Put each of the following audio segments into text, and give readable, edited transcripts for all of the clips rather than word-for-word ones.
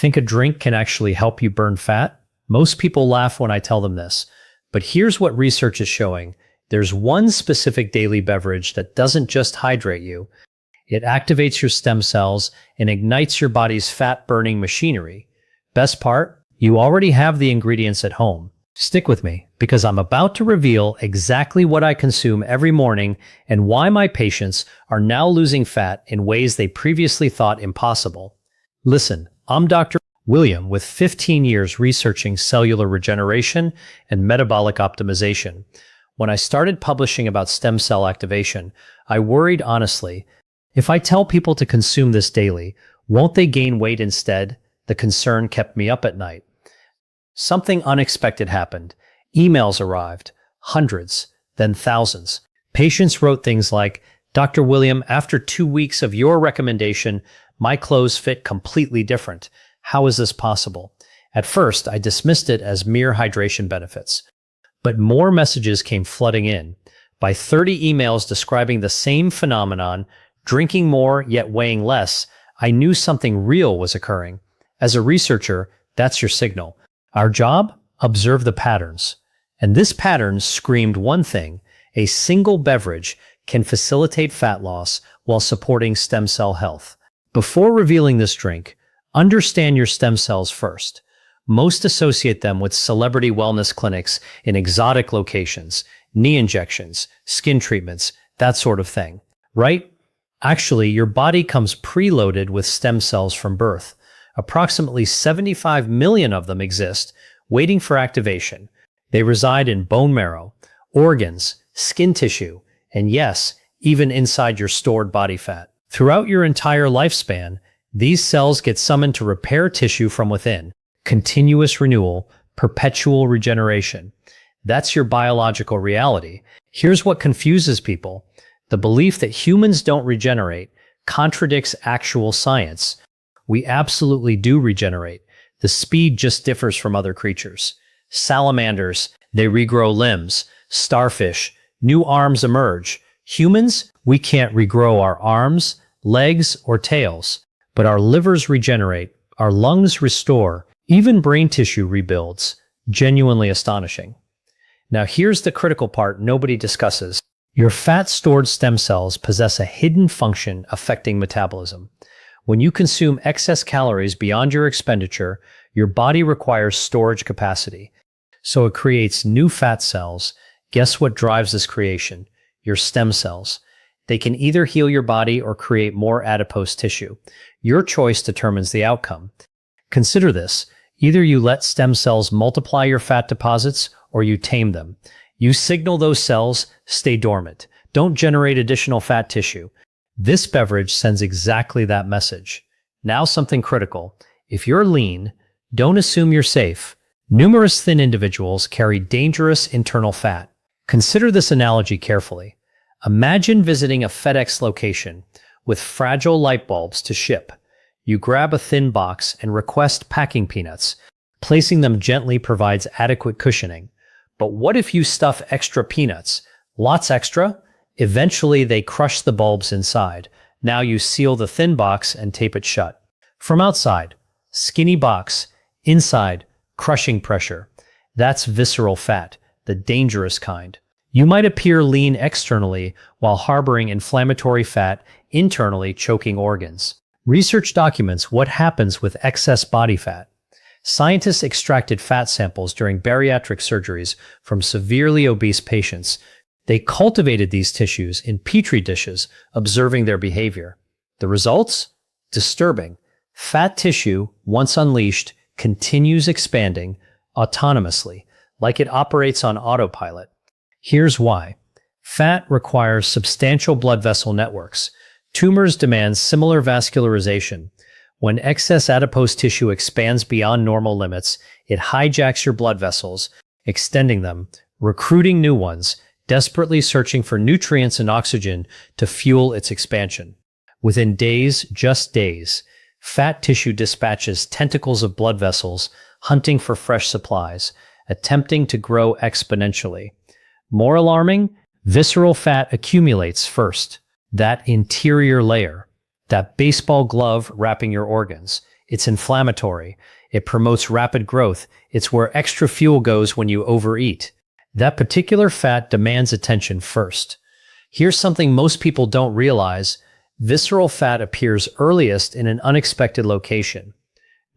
Think a drink can actually help you burn fat? Most people laugh when I tell them this, but here's what research is showing. There's one specific daily beverage that doesn't just hydrate you. It activates your stem cells and ignites your body's fat-burning machinery. Best part? You already have the ingredients at home. Stick with me, because I'm about to reveal exactly what I consume every morning and why my patients are now losing fat in ways they previously thought impossible. Listen, I'm Dr. William with 15 years researching cellular regeneration and metabolic optimization. When I started publishing about stem cell activation, I worried honestly, if I tell people to consume this daily, won't they gain weight instead? The concern kept me up at night. Something unexpected happened. Emails arrived, hundreds, then thousands. Patients wrote things like, Dr. William, after 2 weeks of your recommendation, my clothes fit completely different. How is this possible? At first, I dismissed it as mere hydration benefits. But more messages came flooding in. By 30 emails describing the same phenomenon, drinking more yet weighing less, I knew something real was occurring. As a researcher, that's your signal. Our job? Observe the patterns. And this pattern screamed one thing: a single beverage can facilitate fat loss while supporting stem cell health. Before revealing this drink, understand your stem cells first. Most associate them with celebrity wellness clinics in exotic locations, knee injections, skin treatments, that sort of thing. Right? Actually, your body comes preloaded with stem cells from birth. Approximately 75 million of them exist, waiting for activation. They reside in bone marrow, organs, skin tissue, and yes, even inside your stored body fat. Throughout your entire lifespan, these cells get summoned to repair tissue from within. Continuous renewal, perpetual regeneration. That's your biological reality. Here's what confuses people. The belief that humans don't regenerate contradicts actual science. We absolutely do regenerate. The speed just differs from other creatures. Salamanders, they regrow limbs. Starfish, new arms emerge. Humans, we can't regrow our arms, legs, or tails. But our livers regenerate, our lungs restore, even brain tissue rebuilds. Genuinely astonishing. Now here's the critical part nobody discusses. Your fat-stored stem cells possess a hidden function affecting metabolism. When you consume excess calories beyond your expenditure, your body requires storage capacity. So it creates new fat cells. Guess what drives this creation? Your stem cells. They can either heal your body or create more adipose tissue. Your choice determines the outcome. Consider this. Either you let stem cells multiply your fat deposits or you tame them. You signal those cells, stay dormant. Don't generate additional fat tissue. This beverage sends exactly that message. Now something critical. If you're lean, don't assume you're safe. Numerous thin individuals carry dangerous internal fat. Consider this analogy carefully. Imagine visiting a FedEx location with fragile light bulbs to ship. You grab a thin box and request packing peanuts. Placing them gently provides adequate cushioning. But what if you stuff extra peanuts? Lots extra? Eventually, they crush the bulbs inside. Now you seal the thin box and tape it shut. From outside, skinny box. Inside, crushing pressure. That's visceral fat, the dangerous kind. You might appear lean externally while harboring inflammatory fat internally, choking organs. Research documents what happens with excess body fat. Scientists extracted fat samples during bariatric surgeries from severely obese patients. They cultivated these tissues in petri dishes, observing their behavior. The results? Disturbing. Fat tissue, once unleashed, continues expanding autonomously, like it operates on autopilot. Here's why. Fat requires substantial blood vessel networks. Tumors demand similar vascularization. When excess adipose tissue expands beyond normal limits, it hijacks your blood vessels, extending them, recruiting new ones, desperately searching for nutrients and oxygen to fuel its expansion. Within days, just days, fat tissue dispatches tentacles of blood vessels, hunting for fresh supplies, attempting to grow exponentially. More alarming, visceral fat accumulates first. That interior layer, that baseball glove wrapping your organs, It's inflammatory. It promotes rapid growth. It's where extra fuel goes when you overeat. That particular fat demands attention first. Here's something most people don't realize. Visceral fat appears earliest in an unexpected location.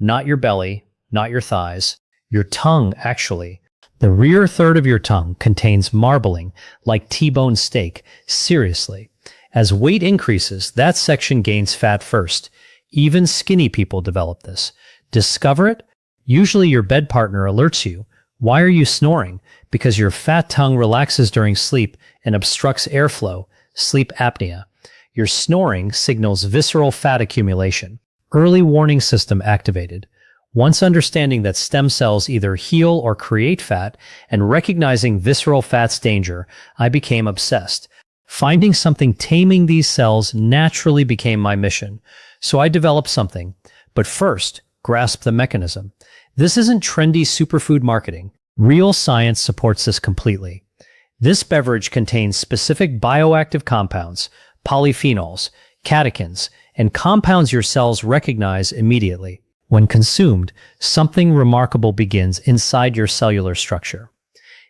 Not your belly, not your thighs, your tongue, actually. The rear third of your tongue contains marbling, like T-bone steak. Seriously. As weight increases, that section gains fat first. Even skinny people develop this. Discover it? Usually your bed partner alerts you. Why are you snoring? Because your fat tongue relaxes during sleep and obstructs airflow, sleep apnea. Your snoring signals visceral fat accumulation. Early warning system activated. Once understanding that stem cells either heal or create fat and recognizing visceral fat's danger, I became obsessed. Finding something taming these cells naturally became my mission. So I developed something. But first, grasp the mechanism. This isn't trendy superfood marketing. Real science supports this completely. This beverage contains specific bioactive compounds, polyphenols, catechins, and compounds your cells recognize immediately. When consumed, something remarkable begins inside your cellular structure.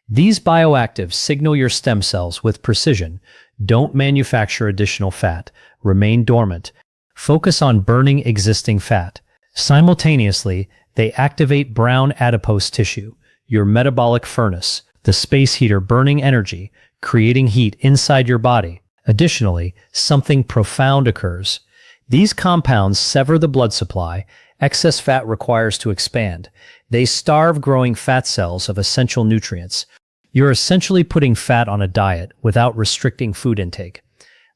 These bioactives signal your stem cells with precision. Don't manufacture additional fat. Remain dormant. Focus on burning existing fat. Simultaneously, they activate brown adipose tissue, your metabolic furnace, the space heater burning energy, creating heat inside your body. Additionally, something profound occurs. These compounds sever the blood supply excess fat requires to expand. They starve growing fat cells of essential nutrients. You're essentially putting fat on a diet without restricting food intake.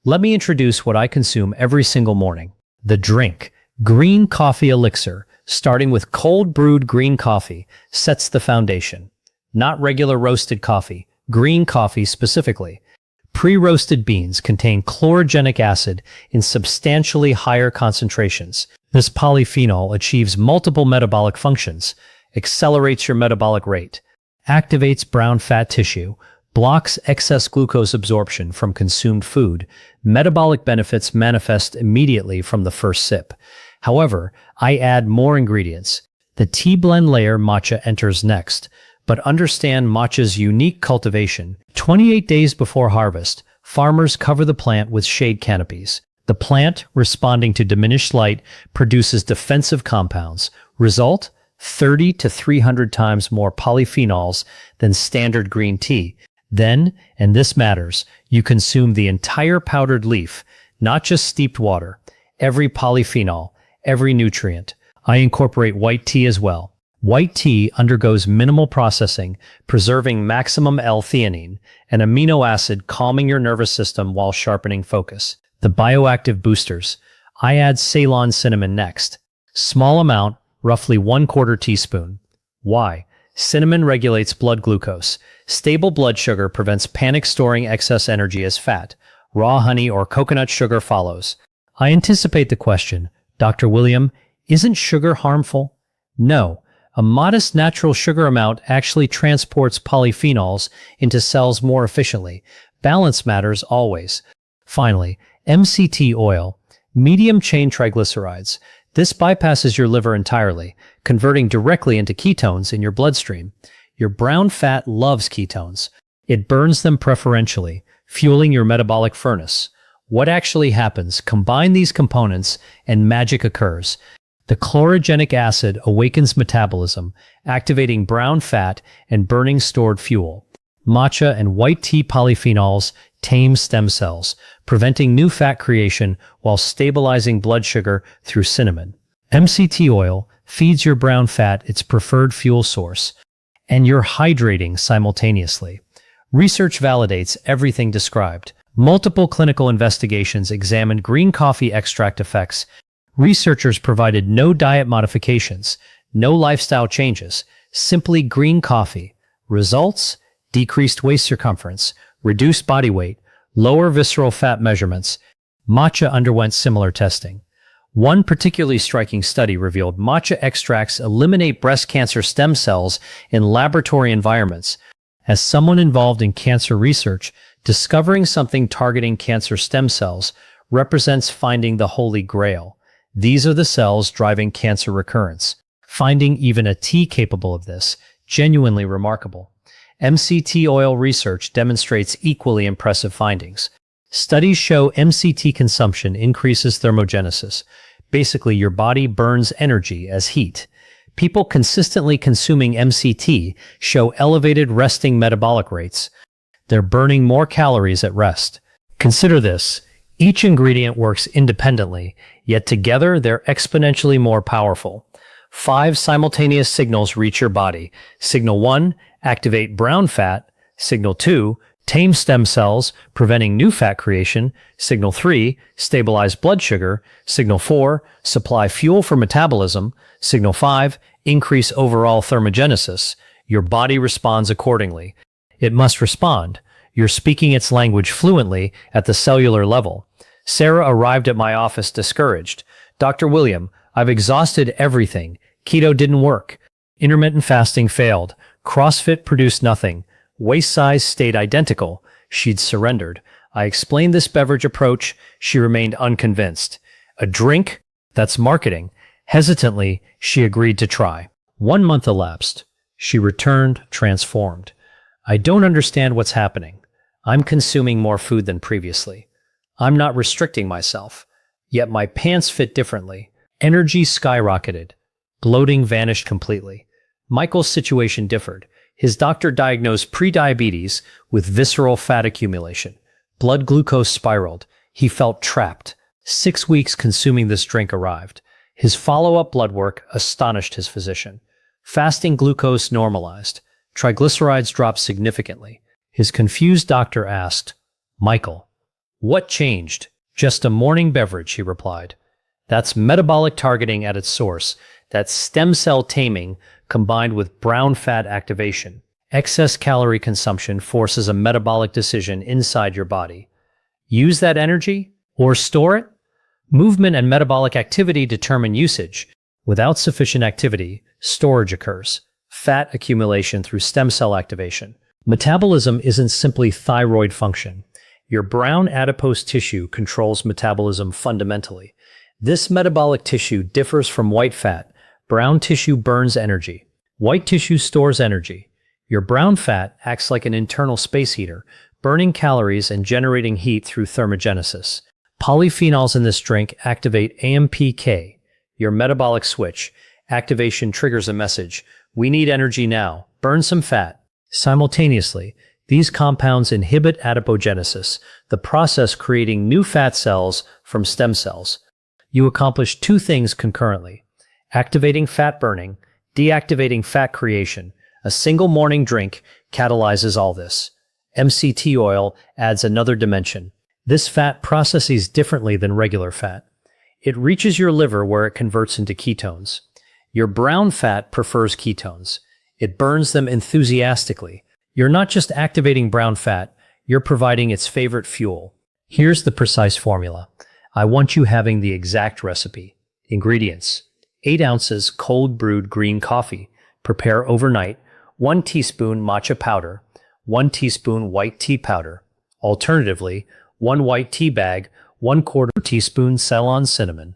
Let me introduce what I consume every single morning. The drink, green coffee elixir, starting with cold brewed green coffee, sets the foundation. Not regular roasted coffee, green coffee specifically. Pre-roasted beans contain chlorogenic acid in substantially higher concentrations. This polyphenol achieves multiple metabolic functions, accelerates your metabolic rate, activates brown fat tissue, blocks excess glucose absorption from consumed food. Metabolic benefits manifest immediately from the first sip. However, I add more ingredients. The tea blend layer matcha enters next. But understand matcha's unique cultivation. 28 days before harvest, farmers cover the plant with shade canopies. The plant, responding to diminished light, produces defensive compounds. Result? 30 to 300 times more polyphenols than standard green tea. Then, and this matters, you consume the entire powdered leaf, not just steeped water. Every polyphenol, every nutrient. I incorporate white tea as well. White tea undergoes minimal processing, preserving maximum L-theanine, an amino acid calming your nervous system while sharpening focus. The bioactive boosters. I add Ceylon cinnamon next. Small amount, roughly 1/4 teaspoon. Why? Cinnamon regulates blood glucose. Stable blood sugar prevents panic storing excess energy as fat. Raw honey or coconut sugar follows. I anticipate the question, Dr. William, isn't sugar harmful? No. A modest natural sugar amount actually transports polyphenols into cells more efficiently. Balance matters always. Finally, MCT oil, medium-chain triglycerides. This bypasses your liver entirely, converting directly into ketones in your bloodstream. Your brown fat loves ketones. It burns them preferentially, fueling your metabolic furnace. What actually happens? Combine these components and magic occurs. The chlorogenic acid awakens metabolism, activating brown fat and burning stored fuel. Matcha and white tea polyphenols tame stem cells, preventing new fat creation while stabilizing blood sugar through cinnamon. MCT oil feeds your brown fat its preferred fuel source, and you're hydrating simultaneously. Research validates everything described. Multiple clinical investigations examined green coffee extract effects. Researchers provided no diet modifications, no lifestyle changes, simply green coffee. Results? Decreased waist circumference, reduced body weight, lower visceral fat measurements. Matcha underwent similar testing. One particularly striking study revealed matcha extracts eliminate breast cancer stem cells in laboratory environments. As someone involved in cancer research, discovering something targeting cancer stem cells represents finding the holy grail. These are the cells driving cancer recurrence. Finding even a tea capable of this, genuinely remarkable. MCT oil research demonstrates equally impressive findings. Studies show MCT consumption increases thermogenesis. Basically, your body burns energy as heat. People consistently consuming MCT show elevated resting metabolic rates. They're burning more calories at rest. Consider this. Each ingredient works independently, yet together they're exponentially more powerful. 5 simultaneous signals reach your body. Signal 1, activate brown fat. Signal 2, tame stem cells, preventing new fat creation. Signal 3, stabilize blood sugar. Signal 4, supply fuel for metabolism. Signal 5, increase overall thermogenesis. Your body responds accordingly. It must respond. You're speaking its language fluently at the cellular level. Sarah arrived at my office discouraged. Dr. William, I've exhausted everything. Keto didn't work. Intermittent fasting failed. CrossFit produced nothing. Waist size stayed identical. She'd surrendered. I explained this beverage approach. She remained unconvinced. A drink? That's marketing. Hesitantly, she agreed to try. 1 month elapsed. She returned, transformed. I don't understand what's happening. I'm consuming more food than previously. I'm not restricting myself. Yet my pants fit differently. Energy skyrocketed. Bloating vanished completely. Michael's situation differed. His doctor diagnosed prediabetes with visceral fat accumulation. Blood glucose spiraled. He felt trapped. 6 weeks consuming this drink arrived. His follow-up blood work astonished his physician. Fasting glucose normalized. Triglycerides dropped significantly. His confused doctor asked, "Michael, what changed?" "Just a morning beverage," he replied. That's metabolic targeting at its source. That's stem cell taming combined with brown fat activation. Excess calorie consumption forces a metabolic decision inside your body. Use that energy or store it? Movement and metabolic activity determine usage. Without sufficient activity, storage occurs. Fat accumulation through stem cell activation. Metabolism isn't simply thyroid function. Your brown adipose tissue controls metabolism fundamentally. This metabolic tissue differs from white fat. Brown tissue burns energy. White tissue stores energy. Your brown fat acts like an internal space heater, burning calories and generating heat through thermogenesis. Polyphenols in this drink activate AMPK, your metabolic switch. Activation triggers a message. We need energy now. Burn some fat. Simultaneously, these compounds inhibit adipogenesis, the process creating new fat cells from stem cells. You accomplish 2 things concurrently: activating fat burning, deactivating fat creation. A single morning drink catalyzes all this. MCT oil adds another dimension. This fat processes differently than regular fat. It reaches your liver where it converts into ketones. Your brown fat prefers ketones. It burns them enthusiastically. You're not just activating brown fat, you're providing its favorite fuel. Here's the precise formula. I want you having the exact recipe. Ingredients: 8 ounces cold brewed green coffee. Prepare overnight. 1 teaspoon matcha powder. 1 teaspoon white tea powder. Alternatively, 1 white tea bag, 1/4 teaspoon Ceylon cinnamon,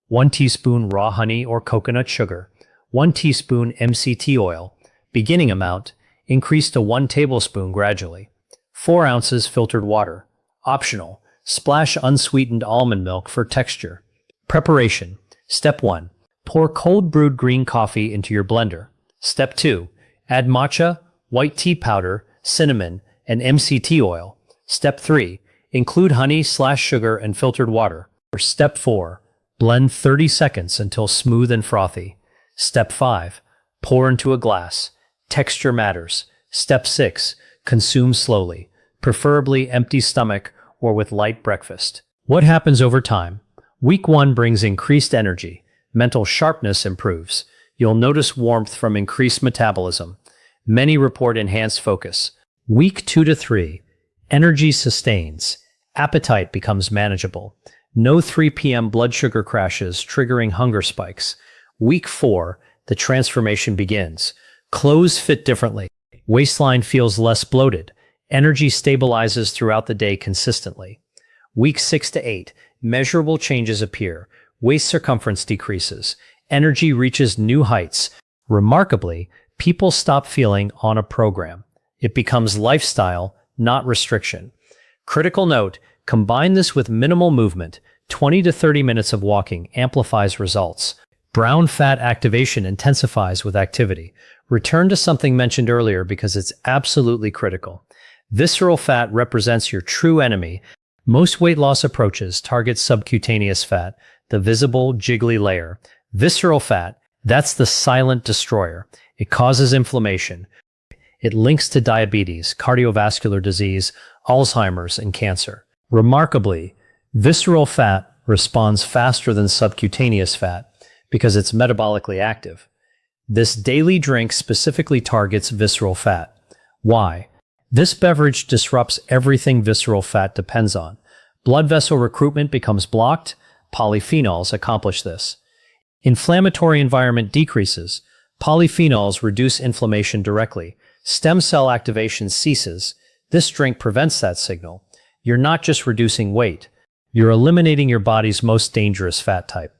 1 teaspoon raw honey or coconut sugar, 1 teaspoon MCT oil. Beginning amount, increase to 1 tablespoon gradually. 4 ounces filtered water. Optional, splash unsweetened almond milk for texture. Preparation. Step 1. Pour cold brewed green coffee into your blender. Step 2. Add matcha, white tea powder, cinnamon, and MCT oil. Step 3. Include honey/sugar and filtered water. Step 4. Blend 30 seconds until smooth and frothy. Step 5. Pour into a glass. Texture matters. Step 6. Consume slowly, preferably empty stomach or with light breakfast. What happens over time? Week 1 brings increased energy. Mental sharpness improves. You'll notice warmth from increased metabolism. Many report enhanced focus. Week 2 to 3. Energy sustains. Appetite becomes manageable. No 3 p.m. blood sugar crashes triggering hunger spikes. Week 4, the transformation begins. Clothes fit differently. Waistline feels less bloated. Energy stabilizes throughout the day consistently. Week 6 to 8, measurable changes appear. waist circumference decreases, energy reaches new heights. Remarkably, people stop feeling on a program. It becomes lifestyle, not restriction. Critical note, combine this with minimal movement. 20 to 30 minutes of walking amplifies results. Brown fat activation intensifies with activity. Return to something mentioned earlier because it's absolutely critical. Visceral fat represents your true enemy. Most weight loss approaches target subcutaneous fat, the visible, jiggly layer. Visceral fat, that's the silent destroyer. It causes inflammation. It links to diabetes, cardiovascular disease, Alzheimer's, and cancer. Remarkably, visceral fat responds faster than subcutaneous fat because it's metabolically active. This daily drink specifically targets visceral fat. Why? This beverage disrupts everything visceral fat depends on. Blood vessel recruitment becomes blocked. Polyphenols accomplish this. Inflammatory environment decreases. Polyphenols reduce inflammation directly. Stem cell activation ceases. This drink prevents that signal. You're not just reducing weight. You're eliminating your body's most dangerous fat type.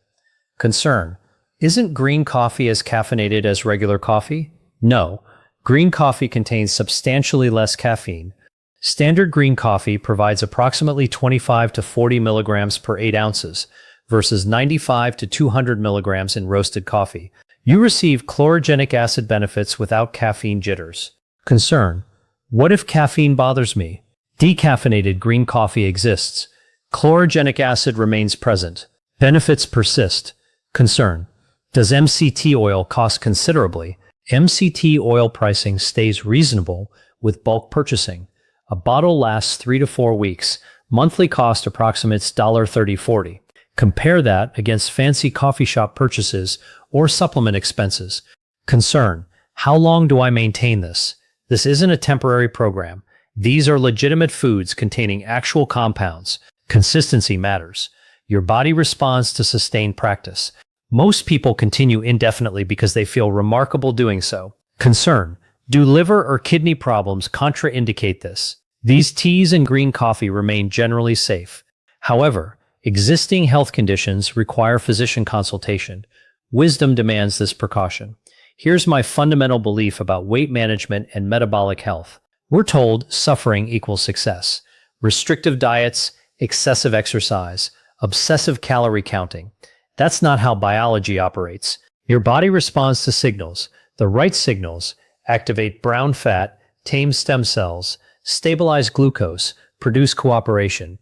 Concern. Isn't green coffee as caffeinated as regular coffee? No. Green coffee contains substantially less caffeine. Standard green coffee provides approximately 25 to 40 milligrams per 8 ounces versus 95 to 200 milligrams in roasted coffee. You receive chlorogenic acid benefits without caffeine jitters. Concern. What if caffeine bothers me? Decaffeinated green coffee exists. Chlorogenic acid remains present. Benefits persist. Concern. Does MCT oil cost considerably? MCT oil pricing stays reasonable with bulk purchasing. A bottle lasts 3 to 4 weeks. Monthly cost approximates $30-40. Compare that against fancy coffee shop purchases or supplement expenses. Concern. How long do I maintain this? This isn't a temporary program. These are legitimate foods containing actual compounds. Consistency matters. Your body responds to sustained practice. Most people continue indefinitely because they feel remarkable doing so. Concern. Do liver or kidney problems contraindicate this? These teas and green coffee remain generally safe. However, existing health conditions require physician consultation. Wisdom demands this precaution. Here's my fundamental belief about weight management and metabolic health. We're told suffering equals success. Restrictive diets, excessive exercise, obsessive calorie counting. That's not how biology operates. Your body responds to signals. The right signals activate brown fat, tame stem cells, stabilize glucose, produce cooperation.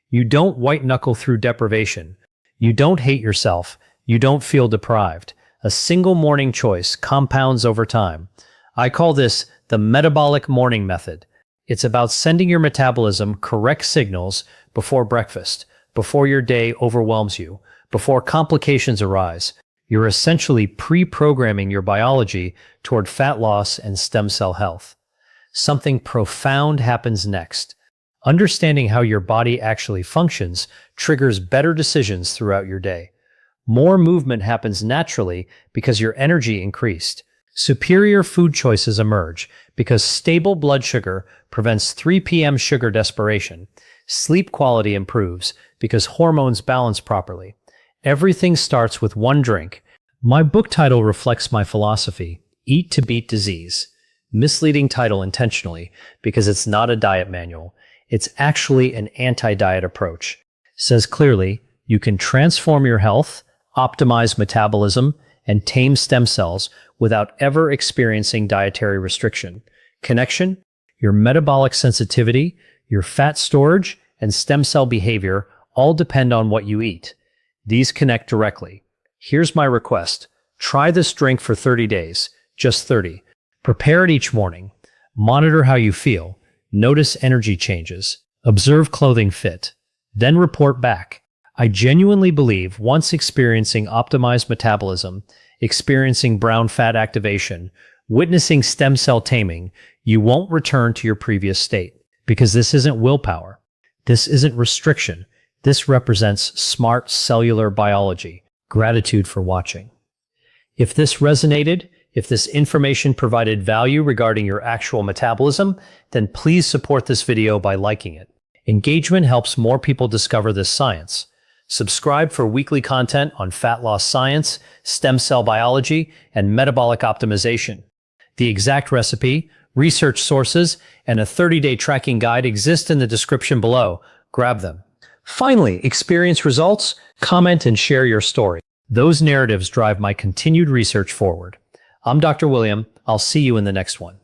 You don't white-knuckle through deprivation. You don't hate yourself. You don't feel deprived. A single morning choice compounds over time. I call this the metabolic morning method. It's about sending your metabolism correct signals before breakfast, before your day overwhelms you, before complications arise. You're essentially pre-programming your biology toward fat loss and stem cell health. Something profound happens next. Understanding how your body actually functions triggers better decisions throughout your day. More movement happens naturally because your energy increased. Superior food choices emerge because stable blood sugar prevents 3 p.m. sugar desperation. Sleep quality improves because hormones balance properly. Everything starts with one drink. My book title reflects my philosophy, Eat to Beat Disease. Misleading title intentionally because it's not a diet manual. It's actually an anti-diet approach. Says clearly, you can transform your health, optimize metabolism, and tame stem cells without ever experiencing dietary restriction. Connection? Your metabolic sensitivity, your fat storage, and stem cell behavior all depend on what you eat. These connect directly. Here's my request. Try this drink for 30 days, just 30. Prepare it each morning. Monitor how you feel. Notice energy changes. Observe clothing fit. Then report back. I genuinely believe once experiencing optimized metabolism, experiencing brown fat activation, witnessing stem cell taming, you won't return to your previous state. Because this isn't willpower. This isn't restriction. This represents smart cellular biology. Gratitude for watching. If this resonated, if this information provided value regarding your actual metabolism, then please support this video by liking it. Engagement helps more people discover this science. Subscribe for weekly content on fat loss science, stem cell biology, and metabolic optimization. The exact recipe, research sources, and a 30-day tracking guide exist in the description below. Grab them. Finally, experience results, comment, and share your story. Those narratives drive my continued research forward. I'm Dr. William. I'll see you in the next one.